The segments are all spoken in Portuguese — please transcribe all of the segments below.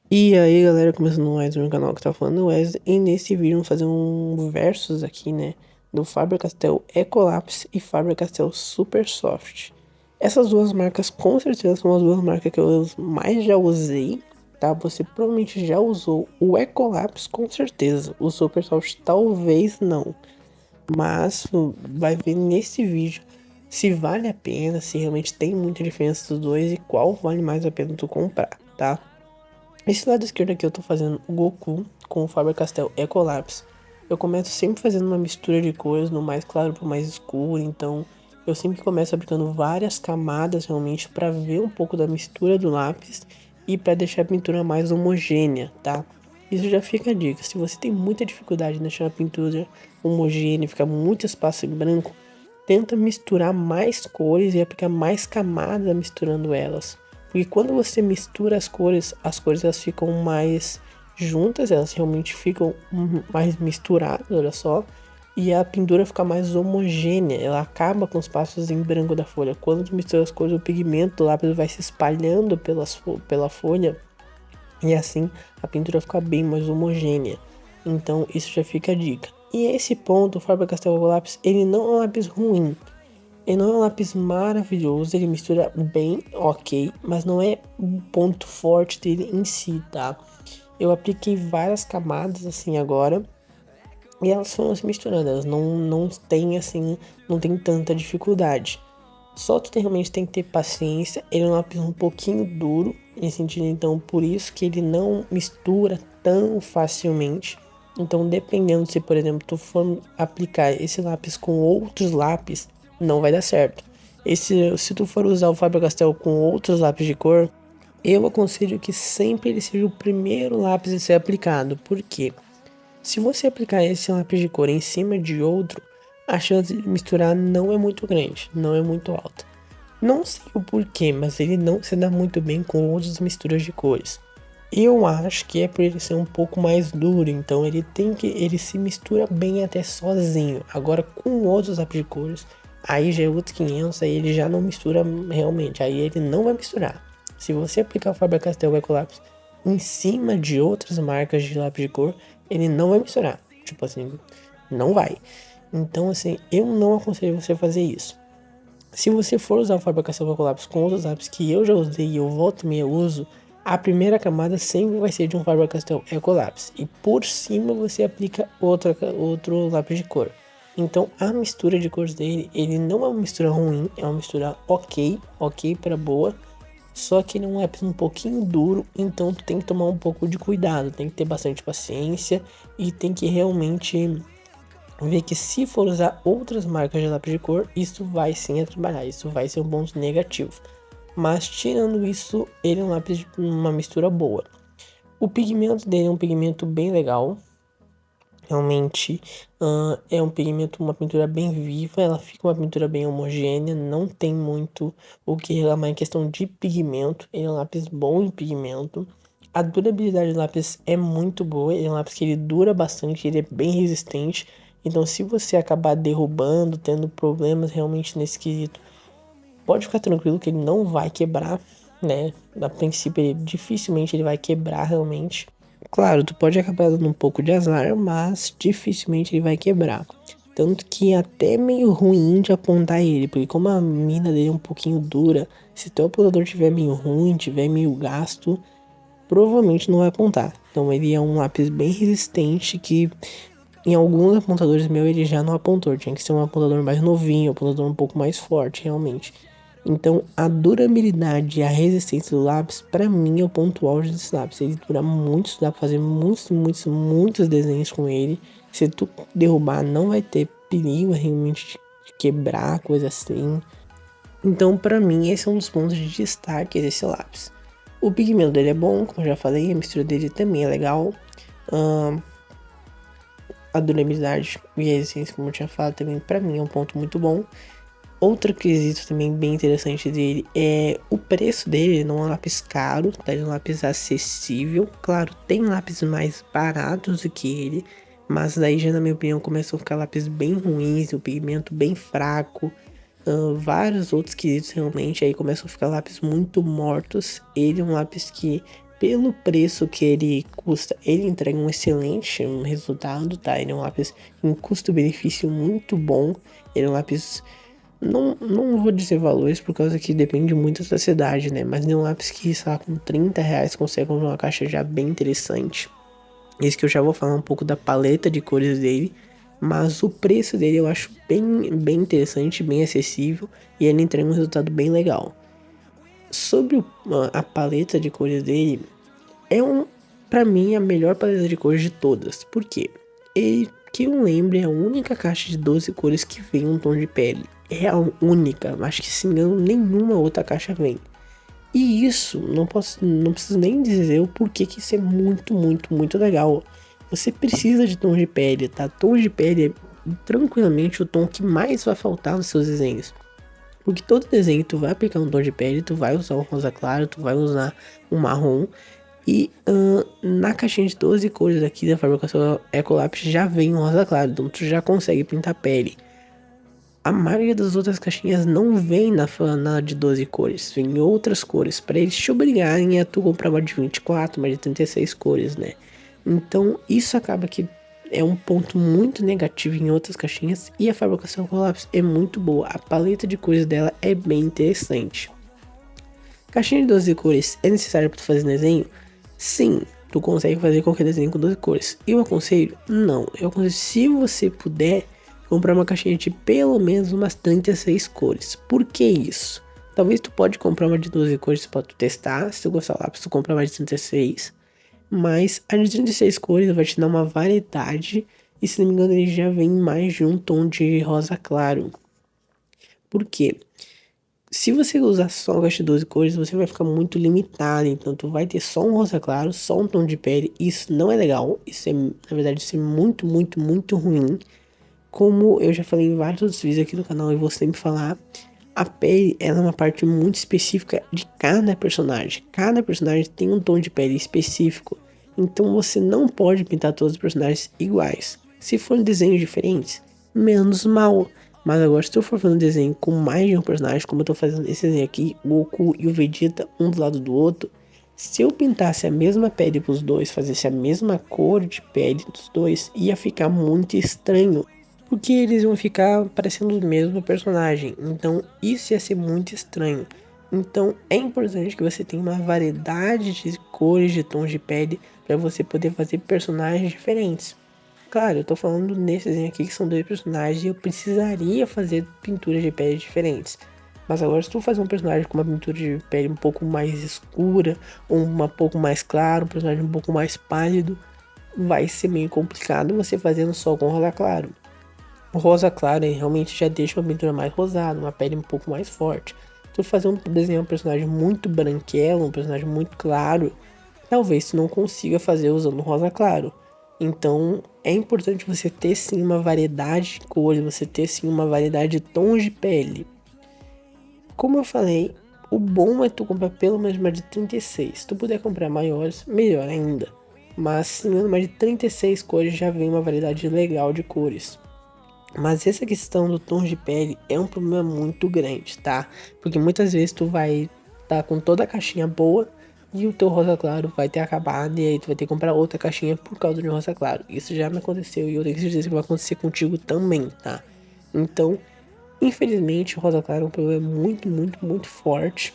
E aí galera, começando mais um canal que tá falando o Wesley, e nesse vídeo vamos fazer um versus aqui, né, do Faber-Castell Ecolapse e Faber-Castell Super Soft. Essas duas marcas com certeza são as duas marcas que eu mais já usei, tá? Você provavelmente já usou o Ecolapse com certeza, o Super Soft talvez não, mas vai ver nesse vídeo se vale a pena, se realmente tem muita diferença dos dois e qual vale mais a pena tu comprar, tá? Esse lado esquerdo aqui eu tô fazendo o Goku com o Faber-Castell Ecolapse. Eu começo sempre fazendo uma mistura de cores, do mais claro pro mais escuro, então eu sempre começo aplicando várias camadas realmente para ver um pouco da mistura do lápis e para deixar a pintura mais homogênea, tá? Isso já fica a dica, se você tem muita dificuldade em deixar a pintura homogênea, ficar muito espaço em branco, tenta misturar mais cores e aplicar mais camadas misturando elas. Porque quando você mistura as cores elas ficam mais juntas, elas realmente ficam mais misturadas, olha só. E a pintura fica mais homogênea, ela acaba com os espaços em branco da folha. Quando tu mistura as cores, o pigmento do lápis vai se espalhando pela folha e assim a pintura fica bem mais homogênea. Então isso já fica a dica. E esse ponto, o Faber-Castell Lápis, ele não é um lápis ruim. Ele não é um lápis maravilhoso, ele mistura bem, ok, mas não é um ponto forte dele em si, tá? Eu apliquei várias camadas assim agora e elas foram se misturando, elas não tem assim, não tem tanta dificuldade. Só tu realmente tem que ter paciência, ele é um lápis um pouquinho duro, nesse sentido, então por isso que ele não mistura tão facilmente. Então dependendo se, por exemplo, tu for aplicar esse lápis com outros lápis, não vai dar certo. Se tu for usar o Faber-Castell com outros lápis de cor, eu aconselho que sempre ele seja o primeiro lápis a ser aplicado. Por quê? Se você aplicar esse lápis de cor em cima de outro, a chance de misturar não é muito grande, não é muito alta. Não sei o porquê, mas ele não se dá muito bem com outras misturas de cores. Eu acho que é por ele ser um pouco mais duro, então ele se mistura bem até sozinho. Agora com outros lápis de cores, aí já é outros 500, aí ele já não mistura realmente, aí ele não vai misturar. Se você aplicar o Faber-Castell Ecolapse em cima de outras marcas de lápis de cor, ele não vai misturar. Tipo assim, não vai. Então assim, eu não aconselho você fazer isso. Se você for usar o Faber-Castell Ecolapse com outros lápis que eu já usei e eu volto e meia uso, a primeira camada sempre vai ser de um Faber-Castell Ecolapse. E por cima você aplica outro lápis de cor. Então a mistura de cores dele, ele não é uma mistura ruim, é uma mistura ok para boa. Só que ele é um lápis um pouquinho duro, então tu tem que tomar um pouco de cuidado, tem que ter bastante paciência e tem que realmente ver que se for usar outras marcas de lápis de cor, isso vai sim atrapalhar, isso vai ser um ponto negativo. Mas tirando isso, ele é um lápis de uma mistura boa. O pigmento dele é um pigmento bem legal. Realmente é um pigmento, uma pintura bem viva, ela fica uma pintura bem homogênea, não tem muito o que reclamar em questão de pigmento. Ele é um lápis bom em pigmento. A durabilidade do lápis é muito boa, ele é um lápis que ele dura bastante, ele é bem resistente. Então se você acabar derrubando, tendo problemas realmente nesse quesito, pode ficar tranquilo que ele não vai quebrar, né? A princípio, dificilmente ele vai quebrar realmente. Claro, tu pode acabar dando um pouco de azar, mas dificilmente ele vai quebrar. Tanto que é até meio ruim de apontar ele, porque como a mina dele é um pouquinho dura, se teu apontador tiver meio ruim, tiver meio gasto, provavelmente não vai apontar. Então ele é um lápis bem resistente que em alguns apontadores meus ele já não apontou. Tinha que ser um apontador mais novinho, um apontador um pouco mais forte, realmente. Então, a durabilidade e a resistência do lápis, pra mim, é o ponto auge desse lápis. Ele dura muito, dá pra fazer muitos desenhos com ele. Se tu derrubar, não vai ter perigo realmente de quebrar, coisa assim. Então, pra mim, esse é um dos pontos de destaque desse lápis. O pigmento dele é bom, como eu já falei, a mistura dele também é legal. A durabilidade e a resistência, como eu tinha falado, também pra mim é um ponto muito bom. Outro quesito também bem interessante dele é o preço dele. Não é um lápis caro, tá? Ele é um lápis acessível. Claro, tem lápis mais baratos do que ele, mas daí já na minha opinião começam a ficar lápis bem ruins, o pigmento bem fraco, vários outros quesitos realmente, aí começam a ficar lápis muito mortos. Ele é um lápis que pelo preço que ele custa, ele entrega um excelente resultado, tá? Ele é um lápis em custo-benefício muito bom. Ele é um lápis, não vou dizer valores, por causa que depende muito da cidade, né? Mas ele é um lápis que, sei lá, com R$ 30 consegue comprar uma caixa já bem interessante. Isso que eu já vou falar um pouco da paleta de cores dele. Mas o preço dele eu acho bem interessante, bem acessível. E ele entrega um resultado bem legal. Sobre a paleta de cores dele, pra mim, a melhor paleta de cores de todas. Por quê? Ele, que eu lembre, é a única caixa de 12 cores que vem um tom de pele. É a única, acho que se não engano, nenhuma outra caixa vem. E isso, não preciso nem dizer o porquê que isso é muito legal. Você precisa de tom de pele, tá? Tom de pele é tranquilamente o tom que mais vai faltar nos seus desenhos. Porque todo desenho tu vai aplicar um tom de pele, tu vai usar um rosa claro, tu vai usar um marrom. E na caixinha de 12 cores aqui da fabricação Ecolapse já vem um rosa claro, então tu já consegue pintar pele. A maioria das outras caixinhas não vem na de 12 cores, vem em outras cores, para eles te obrigarem a tu comprar uma de 24, uma de 36 cores, né? Então isso acaba que é um ponto muito negativo em outras caixinhas, e a fabricação Ecolapse é muito boa, a paleta de cores dela é bem interessante. Caixinha de 12 cores é necessário para tu fazer desenho? Sim, tu consegue fazer qualquer desenho com 12 cores. Eu aconselho? Não. Eu aconselho, se você puder, comprar uma caixinha de pelo menos umas 36 cores. Por que isso? Talvez tu pode comprar uma de 12 cores para tu testar. Se tu gostar lá, tu comprar uma de 36. Mas a de 36 cores vai te dar uma variedade. E se não me engano, ele já vem mais de um tom de rosa claro. Por quê? Se você usar só o caixa de 12 cores, você vai ficar muito limitado. Então, tu vai ter só um rosa claro, só um tom de pele. Isso não é legal. Isso é, na verdade, isso é muito ruim. Como eu já falei em vários outros vídeos aqui do canal e vou sempre falar, a pele ela é uma parte muito específica de cada personagem. Cada personagem tem um tom de pele específico. Então, você não pode pintar todos os personagens iguais. Se forem desenhos diferentes, menos mal. Mas agora, se eu for fazer um desenho com mais de um personagem, como eu tô fazendo esse desenho aqui, o Goku e o Vegeta, um do lado do outro, se eu pintasse a mesma pele pros dois, fizesse a mesma cor de pele dos dois, ia ficar muito estranho. Porque eles iam ficar parecendo o mesmo personagem. Então, isso ia ser muito estranho. Então, é importante que você tenha uma variedade de cores, de tons de pele, para você poder fazer personagens diferentes. Claro, eu tô falando nesse desenho aqui que são dois personagens e eu precisaria fazer pinturas de pele diferentes. Mas agora, se tu fazer um personagem com uma pintura de pele um pouco mais escura, ou um pouco mais claro, um personagem um pouco mais pálido, vai ser meio complicado você fazendo só com rosa claro. O rosa claro realmente já deixa uma pintura mais rosada, uma pele um pouco mais forte. Se tu fazer desenhar um personagem muito branquelo, um personagem muito claro, talvez tu não consiga fazer usando rosa claro. Então, é importante você ter sim uma variedade de cores, você ter sim uma variedade de tons de pele. Como eu falei, o bom é tu comprar pelo menos uma de 36. Se tu puder comprar maiores, melhor ainda. Mas se não, uma de 36 cores já vem uma variedade legal de cores. Mas essa questão do tom de pele é um problema muito grande, tá? Porque muitas vezes tu vai tá com toda a caixinha boa e o teu rosa claro vai ter acabado e aí tu vai ter que comprar outra caixinha por causa do rosa claro. Isso já me aconteceu e eu tenho certeza que vai acontecer contigo também, tá? Então, infelizmente, o rosa claro é um problema muito forte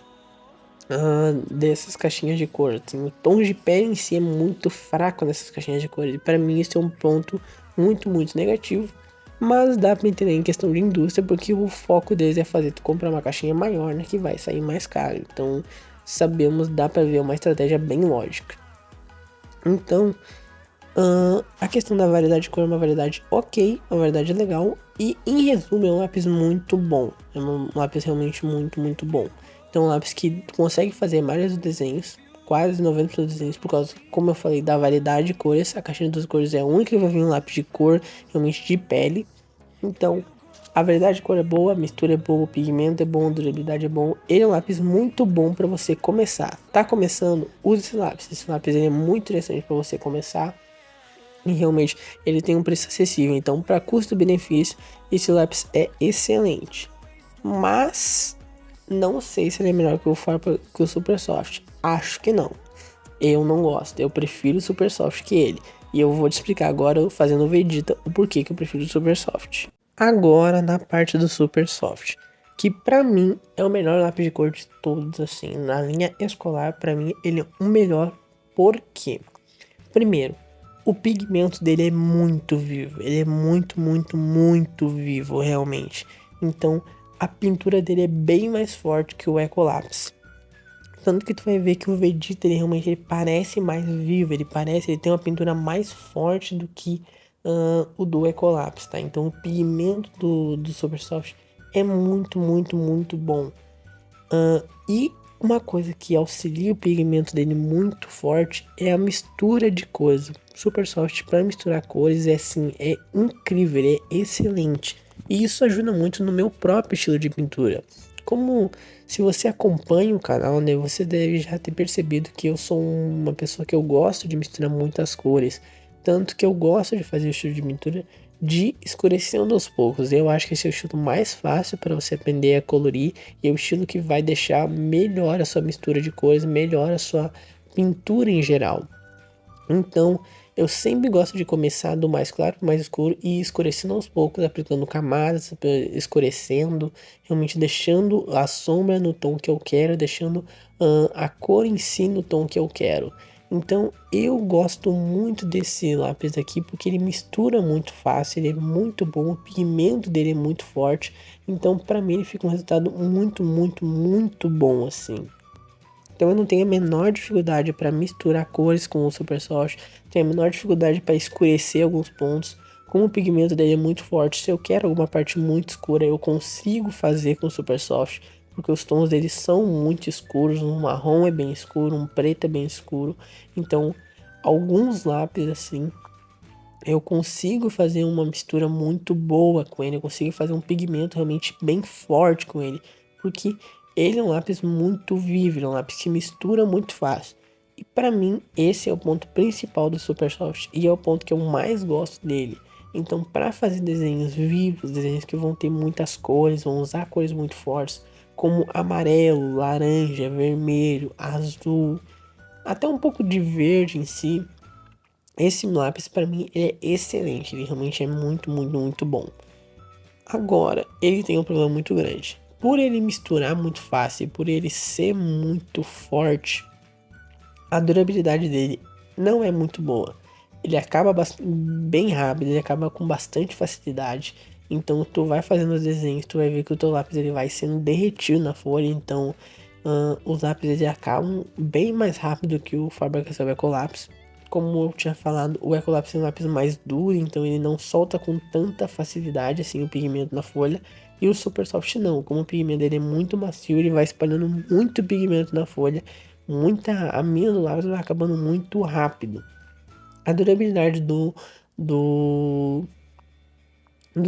dessas caixinhas de cor. Assim, o tom de pele em si é muito fraco nessas caixinhas de cor. E para mim isso é um ponto muito negativo. Mas dá pra entender em questão de indústria, porque o foco deles é fazer tu comprar uma caixinha maior, né, que vai sair mais caro. Então, sabemos, dá pra ver uma estratégia bem lógica. Então, a questão da variedade de cor é uma variedade ok, uma variedade legal. E, em resumo, é um lápis muito bom. É um lápis realmente muito bom. Então, é um lápis que tu consegue fazer vários desenhos, quase 90% dos desenhos, por causa, como eu falei, da variedade de cores. A caixinha das cores é a única que vai vir um lápis de cor, realmente de pele. Então, a variedade de cor é boa, a mistura é boa, o pigmento é bom, a durabilidade é bom. Ele é um lápis muito bom para você começar. Tá começando? Use esse lápis. Esse lápis ele é muito interessante para você começar. E realmente ele tem um preço acessível. Então, para custo-benefício, esse lápis é excelente. Mas não sei se ele é melhor que o Super Soft. Acho que não. Eu não gosto, eu prefiro o Super Soft que ele. E eu vou te explicar agora, fazendo o Vegeta, o porquê que eu prefiro o Super Soft. Agora, na parte do Super Soft, que pra mim é o melhor lápis de cor de todos, assim. Na linha escolar, pra mim, ele é o melhor. Por quê? Primeiro, o pigmento dele é muito vivo. Ele é muito, muito, muito vivo, realmente. Então, a pintura dele é bem mais forte que o Ecolapse. Tanto que tu vai ver que o Vegeta, ele realmente ele parece mais vivo, ele tem uma pintura mais forte do que o do Ecolapse, tá? Então o pigmento do Super Soft é muito, muito, muito bom. E uma coisa que auxilia o pigmento dele muito forte é a mistura de cores. Super Soft para misturar cores é assim, é incrível, ele é excelente. E isso ajuda muito no meu próprio estilo de pintura. Como se você acompanha o canal, né, você deve já ter percebido que eu sou uma pessoa que eu gosto de misturar muitas cores. Tanto que eu gosto de fazer o estilo de pintura de escurecendo aos poucos. Eu acho que esse é o estilo mais fácil para você aprender a colorir e é o estilo que vai deixar melhor a sua mistura de cores, melhor a sua pintura em geral. Então, eu sempre gosto de começar do mais claro para o mais escuro e escurecendo aos poucos, aplicando camadas, escurecendo, realmente deixando a sombra no tom que eu quero, deixando a cor em si no tom que eu quero. Então, eu gosto muito desse lápis aqui porque ele mistura muito fácil, ele é muito bom, o pigmento dele é muito forte. Então, para mim, ele fica um resultado muito, muito, muito bom assim. Então eu não tenho a menor dificuldade para misturar cores com o Super Soft, tenho a menor dificuldade para escurecer alguns pontos. Como o pigmento dele é muito forte, se eu quero alguma parte muito escura, eu consigo fazer com o Super Soft, porque os tons dele são muito escuros, um marrom é bem escuro, um preto é bem escuro. Então, alguns lápis assim, eu consigo fazer uma mistura muito boa com ele, eu consigo fazer um pigmento realmente bem forte com ele, porque ele é um lápis muito vivo, é um lápis que mistura muito fácil. E para mim, esse é o ponto principal do Super Soft e é o ponto que eu mais gosto dele. Então, para fazer desenhos vivos, desenhos que vão ter muitas cores, vão usar cores muito fortes, como amarelo, laranja, vermelho, azul, até um pouco de verde em si, esse lápis para mim ele é excelente, ele realmente é muito, muito, muito bom. Agora, ele tem um problema muito grande. Por ele misturar muito fácil, por ele ser muito forte, a durabilidade dele não é muito boa. Ele acaba bem rápido, ele acaba com bastante facilidade. Então tu vai fazendo os desenhos, tu vai ver que o teu lápis ele vai sendo derretido na folha. Então os lápis eles acabam bem mais rápido que o Faber-Castell Ecolapse. Como eu tinha falado, o Ecolapse é um lápis mais duro, então ele não solta com tanta facilidade assim o pigmento na folha. E o Super Soft não, como o pigmento dele é muito macio, ele vai espalhando muito pigmento na folha. A mina do lápis vai acabando muito rápido. A durabilidade do, do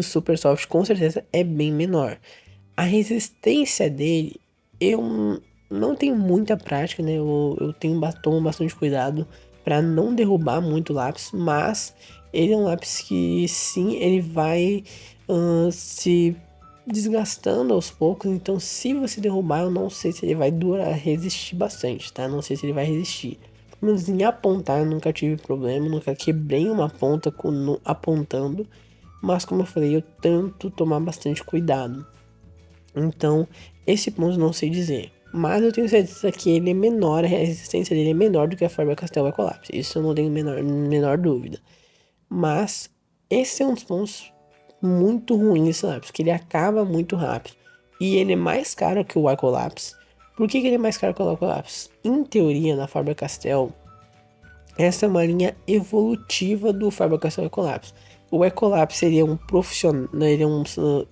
Super Soft com certeza é bem menor. A resistência dele, eu não tenho muita prática, né? Eu tomo bastante cuidado para não derrubar muito o lápis, mas ele é um lápis que sim, ele vai se desgastando aos poucos. Então, se você derrubar, eu não sei se ele vai durar, resistir bastante, tá? Não sei se ele vai resistir. Pelo menos em apontar, eu nunca tive problema, nunca quebrei uma ponta apontando. Mas como eu falei, eu tento tomar bastante cuidado. Então, esse ponto eu não sei dizer. Mas eu tenho certeza que ele é menor, a resistência dele é menor do que a Faber-Castell Ecolapse. Isso eu não tenho menor dúvida. Mas esse é um dos pontos muito ruins desse lápis, que ele acaba muito rápido. E ele é mais caro que o Ecolapse. Por que ele é mais caro que o Ecolapse? Em teoria, na Faber-Castell, essa é uma linha evolutiva do Faber-Castell Ecolapse. O Ecolapse seria um profissional, ele é um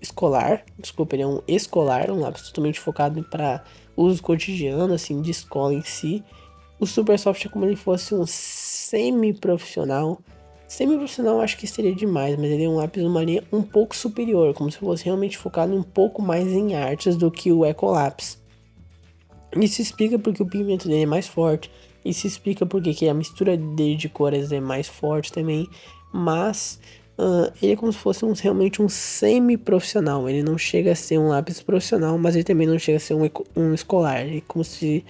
escolar, desculpa, ele é um escolar, um lápis totalmente focado para uso cotidiano, assim, de escola em si. O Supersoft é como ele fosse um semi-profissional. Semi-profissional acho que seria demais, mas ele é um lápis uma linha um pouco superior, como se fosse realmente focado um pouco mais em artes do que o Ecolapse. Isso explica porque o pigmento dele é mais forte. Isso explica porque que a mistura dele de cores é mais forte também. Mas ele é como se fosse realmente um semi-profissional. Ele não chega a ser um lápis profissional, mas ele também não chega a ser um escolar. É como se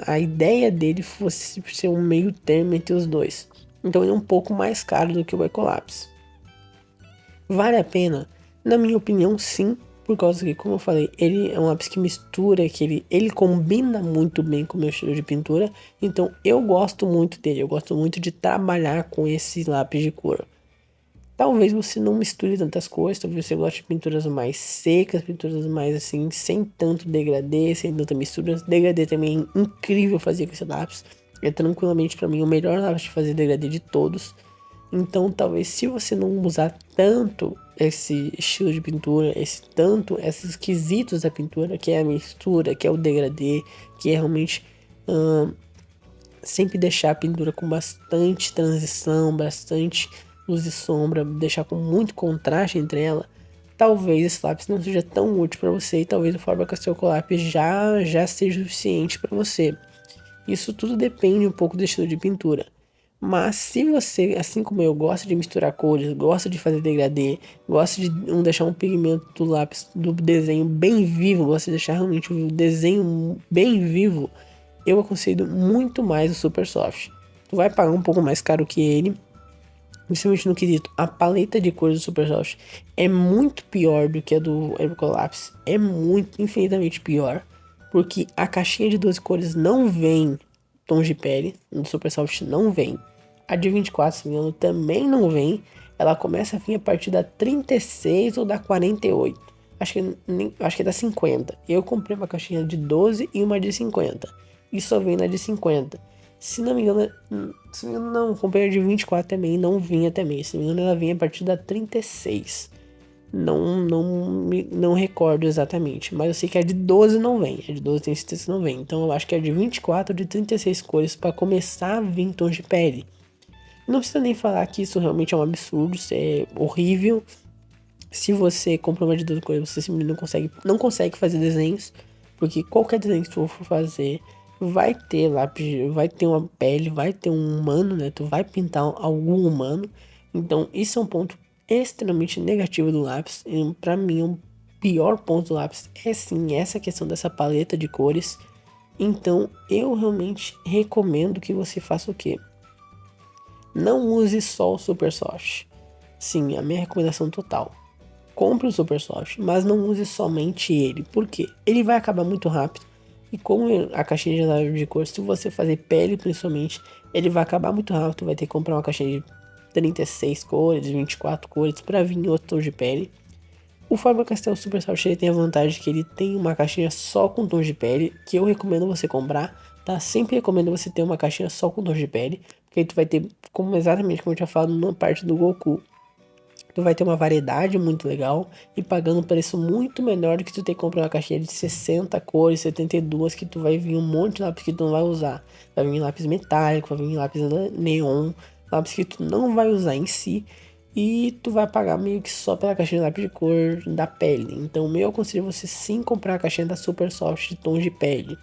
a ideia dele fosse ser um meio termo entre os dois. Então ele é um pouco mais caro do que o Ecolapse. Vale a pena? Na minha opinião, sim. Por causa que, como eu falei, ele é um lápis que mistura, que ele combina muito bem com o meu estilo de pintura. Então eu gosto muito dele, eu gosto muito de trabalhar com esse lápis de cor. Talvez você não misture tantas cores, talvez você goste de pinturas mais secas, pinturas mais assim, sem tanto degradê, sem tanta mistura. Degradê também é incrível fazer com esse lápis. É tranquilamente para mim o melhor lápis de fazer degradê de todos. Então, talvez se você não usar tanto esse estilo de pintura, esses quesitos da pintura, que é a mistura, que é o degradê, que é realmente sempre deixar a pintura com bastante transição, bastante luz e sombra, deixar com muito contraste entre ela, talvez esse lápis não seja tão útil para você e talvez o Faber-Castell Ecolapse já seja suficiente para você. Isso tudo depende um pouco do estilo de pintura. Mas se você, assim como eu, gosta de misturar cores, gosta de fazer degradê, gosta de deixar um pigmento do lápis, do desenho bem vivo, gosta de deixar realmente o desenho bem vivo, eu aconselho muito mais o Super Soft. Tu vai pagar um pouco mais caro que ele, principalmente no quesito, a paleta de cores do Super Soft é muito pior do que a do Ecolapse, é muito, infinitamente pior, porque a caixinha de 12 cores não vem tons de pele, no Super Soft não vem. A de 24, se não me engano, também não vem. Ela começa a vir a partir da 36 ou da 48. Acho que é da 50. Eu comprei uma caixinha de 12 e uma de 50. E só vem na de 50. Se não me engano, não, comprei a de 24 também, não vinha também. Se não me engano, ela vinha a partir da 36. Não recordo exatamente, mas eu sei que a de 12 não vem. A de 12 tem certeza que não vem. Então eu acho que a de 24 ou de 36 cores para começar a vir tons de pele. Não precisa nem falar que isso realmente é um absurdo, isso é horrível. Se você compra uma de 12 cores, você simplesmente não consegue fazer desenhos, porque qualquer desenho que tu for fazer vai ter lápis, vai ter uma pele, vai ter um humano, né? Tu vai pintar algum humano. Então, isso é um ponto extremamente negativo do lápis. E pra mim, o pior ponto do lápis é sim essa questão dessa paleta de cores. Então, eu realmente recomendo que você faça o quê? Não use só o Super Soft. Sim, a minha recomendação total. Compre o Super Soft, mas não use somente ele. Por quê? Ele vai acabar muito rápido. E como a caixinha de cor, se você fazer pele principalmente, ele vai acabar muito rápido. Vai ter que comprar uma caixinha de 36 cores, 24 cores para vir em outro tom de pele. O Faber-Castell Super Soft ele tem a vantagem que ele tem uma caixinha só com tons de pele, que eu recomendo você comprar, tá? Sempre recomendo você ter uma caixinha só com tons de pele, porque aí tu vai ter, exatamente como eu tinha falado na parte do Goku, tu vai ter uma variedade muito legal e pagando um preço muito menor do que tu ter que comprar uma caixinha de 60 cores, 72, que tu vai vir um monte de lápis que tu não vai usar. Vai vir lápis metálico, vai vir lápis neon, lápis que tu não vai usar em si. E tu vai pagar meio que só pela caixinha de lápis de cor da pele. Então, meu aconselho é você sim comprar a caixinha da Super Soft de tons de pele.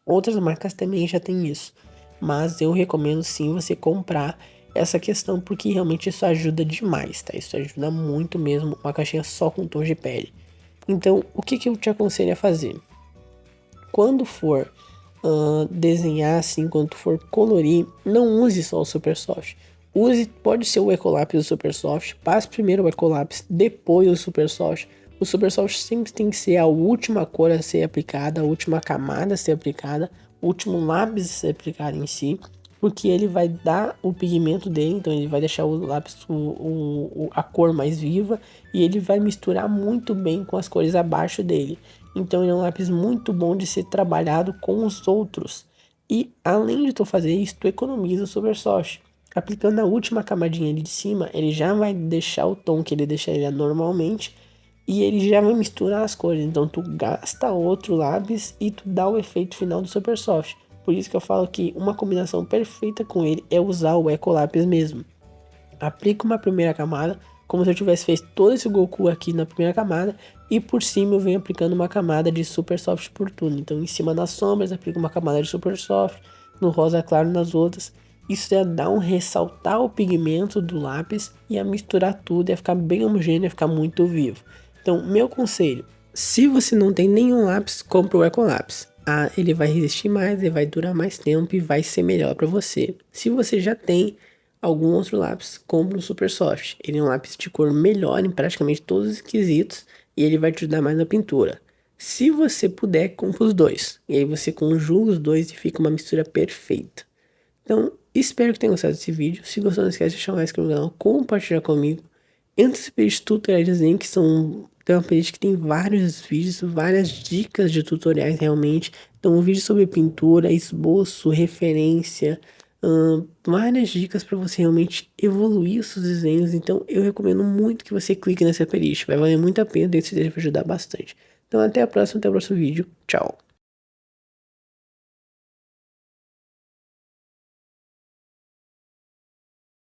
Outras marcas também já tem isso. Mas eu recomendo sim você comprar essa questão, porque realmente isso ajuda demais, tá? Isso ajuda muito mesmo, uma caixinha só com tons de pele. Então, o que eu te aconselho a fazer? Quando for desenhar assim, quando for colorir, não use só o Super Soft. Pode ser o Ecolapse do Super Soft, passe primeiro o Ecolapse, depois o Super Soft. O Super Soft sempre tem que ser a última cor a ser aplicada, a última camada a ser aplicada, o último lápis a ser aplicado em si, porque ele vai dar o pigmento dele, então ele vai deixar o lápis, a cor mais viva, e ele vai misturar muito bem com as cores abaixo dele. Então ele é um lápis muito bom de ser trabalhado com os outros. E além de tu fazer isso, tu economiza o Super Soft. Aplicando a última camadinha ali de cima, ele já vai deixar o tom que ele deixaria normalmente e ele já vai misturar as cores. Então tu gasta outro lápis e tu dá o efeito final do Super Soft. Por isso que eu falo que uma combinação perfeita com ele é usar o Ecolapse mesmo. Aplica uma primeira camada, como se eu tivesse feito todo esse Goku aqui na primeira camada, e por cima eu venho aplicando uma camada de Super Soft por tudo. Então em cima das sombras aplico uma camada de Super Soft, no rosa claro nas outras, Isso ia dar um ressaltar o pigmento do lápis, ia misturar tudo, ia ficar bem homogêneo, ia ficar muito vivo. Então, meu conselho, se você não tem nenhum lápis, compre o Ecolápis. Ele vai resistir mais, ele vai durar mais tempo e vai ser melhor para você. Se você já tem algum outro lápis, compre o Super Soft. Ele é um lápis de cor melhor em praticamente todos os quesitos e ele vai te ajudar mais na pintura. Se você puder, compre os dois. E aí você conjuga os dois e fica uma mistura perfeita. Então, espero que tenham gostado desse vídeo. Se gostou, não esquece de deixar um like no canal, compartilhar comigo. Entra nesse playlist de tutoriais que tem uma playlist que tem vários vídeos, várias dicas de tutoriais realmente. Então, um vídeo sobre pintura, esboço, referência, várias dicas para você realmente evoluir os seus desenhos. Então, eu recomendo muito que você clique nessa playlist. Vai valer muito a pena, tenho certeza que vai ajudar bastante. Então, até a próxima, até o próximo vídeo. Tchau!